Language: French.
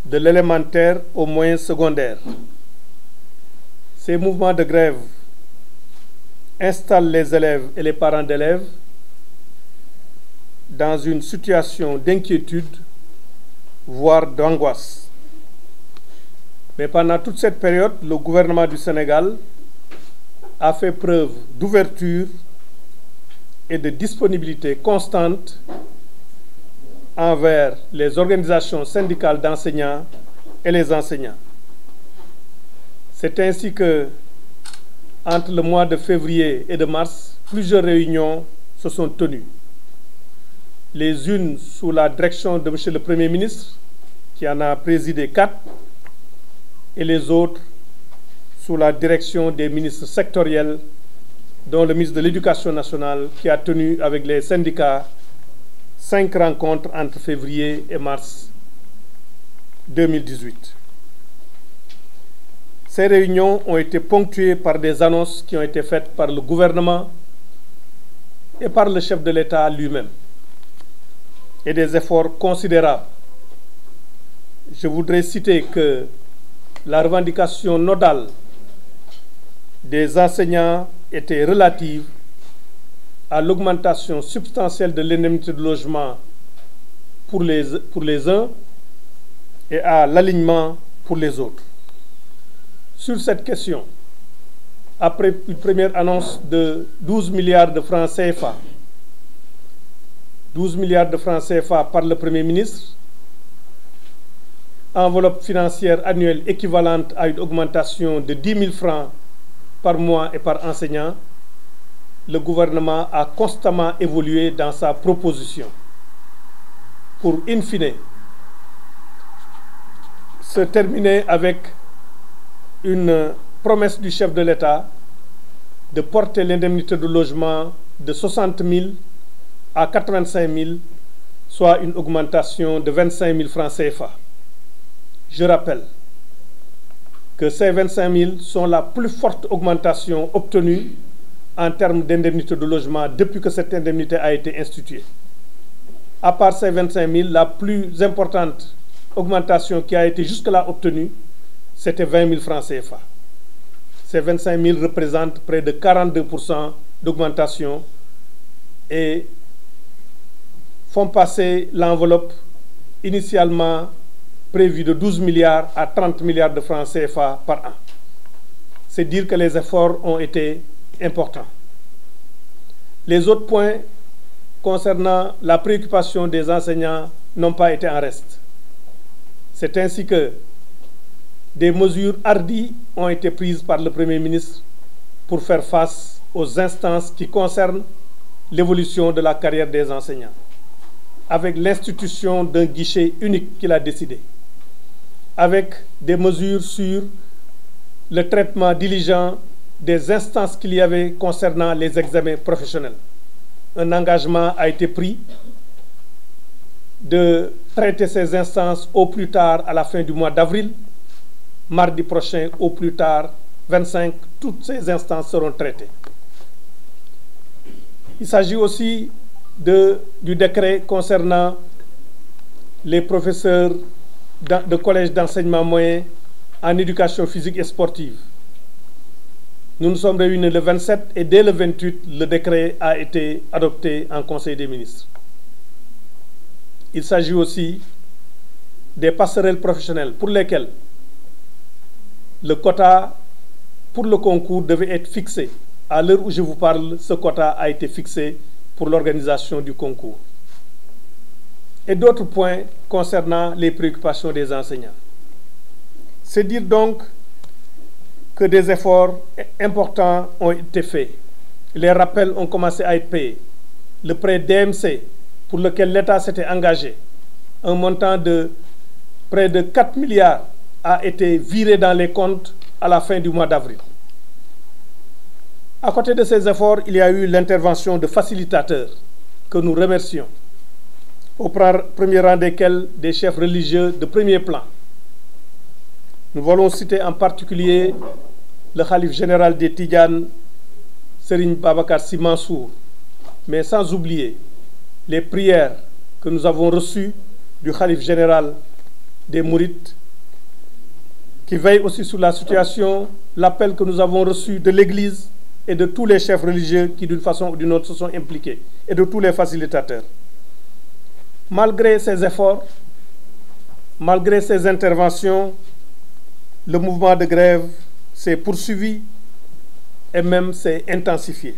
de l'élémentaire au moyen secondaire. Ces mouvements de grève installent les élèves et les parents d'élèves dans une situation d'inquiétude, voire d'angoisse. Mais pendant toute cette période, le gouvernement du Sénégal a fait preuve d'ouverture et de disponibilité constante envers les organisations syndicales d'enseignants et les enseignants. C'est ainsi que, entre le mois de février et de mars, plusieurs réunions se sont tenues. Les unes sous la direction de M. le Premier ministre, qui en a présidé 4, et les autres sous la direction des ministres sectoriels, dont le ministre de l'Éducation nationale, qui a tenu avec les syndicats 5 rencontres entre février et mars 2018. Ces réunions ont été ponctuées par des annonces qui ont été faites par le gouvernement et par le chef de l'État lui-même, et des efforts considérables. Je voudrais citer que la revendication nodale des enseignants était relative à l'augmentation substantielle de l'indemnité de logement pour les uns et à l'alignement pour les autres. Sur cette question, après une première annonce de 12 milliards de francs CFA, 12 milliards de francs CFA par le Premier ministre, enveloppe financière annuelle équivalente à une augmentation de 10 000 francs par mois et par enseignant, le gouvernement a constamment évolué dans sa proposition pour, in fine, se terminer avec une promesse du chef de l'État de porter l'indemnité de logement de 60 000 à 85 000, soit une augmentation de 25 000 francs CFA. Je rappelle que ces 25 000 sont la plus forte augmentation obtenue en termes d'indemnité de logement depuis que cette indemnité a été instituée. À part ces 25 000, la plus importante augmentation qui a été jusque-là obtenue, c'était 20 000 francs CFA. Ces 25 000 représentent près de 42% d'augmentation et font passer l'enveloppe initialement prévue de 12 milliards à 30 milliards de francs CFA par an. C'est dire que les efforts ont été importants. Les autres points concernant la préoccupation des enseignants n'ont pas été en reste. C'est ainsi que des mesures hardies ont été prises par le Premier ministre pour faire face aux instances qui concernent l'évolution de la carrière des enseignants, avec l'institution d'un guichet unique qu'il a décidé, avec des mesures sur le traitement diligent des instances qu'il y avait concernant les examens professionnels. Un engagement a été pris de traiter ces instances au plus tard à la fin du mois d'avril. Mardi prochain, au plus tard, 25, toutes ces instances seront traitées. Il s'agit aussi du décret concernant les professeurs de collège d'enseignement moyen en éducation physique et sportive. Nous nous sommes réunis le 27 et dès le 28, le décret a été adopté en Conseil des ministres. Il s'agit aussi des passerelles professionnelles pour lesquelles le quota pour le concours devait être fixé. À l'heure où je vous parle, ce quota a été fixé pour l'organisation du concours. Et d'autres points concernant les préoccupations des enseignants. C'est dire donc que des efforts importants ont été faits. Les rappels ont commencé à être payés. Le prêt DMC, pour lequel l'État s'était engagé, un montant de près de 4 milliards, a été viré dans les comptes à la fin du mois d'avril. À côté de ces efforts, il y a eu l'intervention de facilitateurs que nous remercions, au premier rang desquels des chefs religieux de premier plan. Nous voulons citer en particulier le khalife général des Tidjanes, Serigne Babacar Sy Mansour, mais sans oublier les prières que nous avons reçues du khalife général des Mourides, qui veille aussi sur la situation, l'appel que nous avons reçu de l'Église et de tous les chefs religieux qui, d'une façon ou d'une autre, se sont impliqués, et de tous les facilitateurs. Malgré ces efforts, malgré ces interventions, le mouvement de grève s'est poursuivi et même s'est intensifié.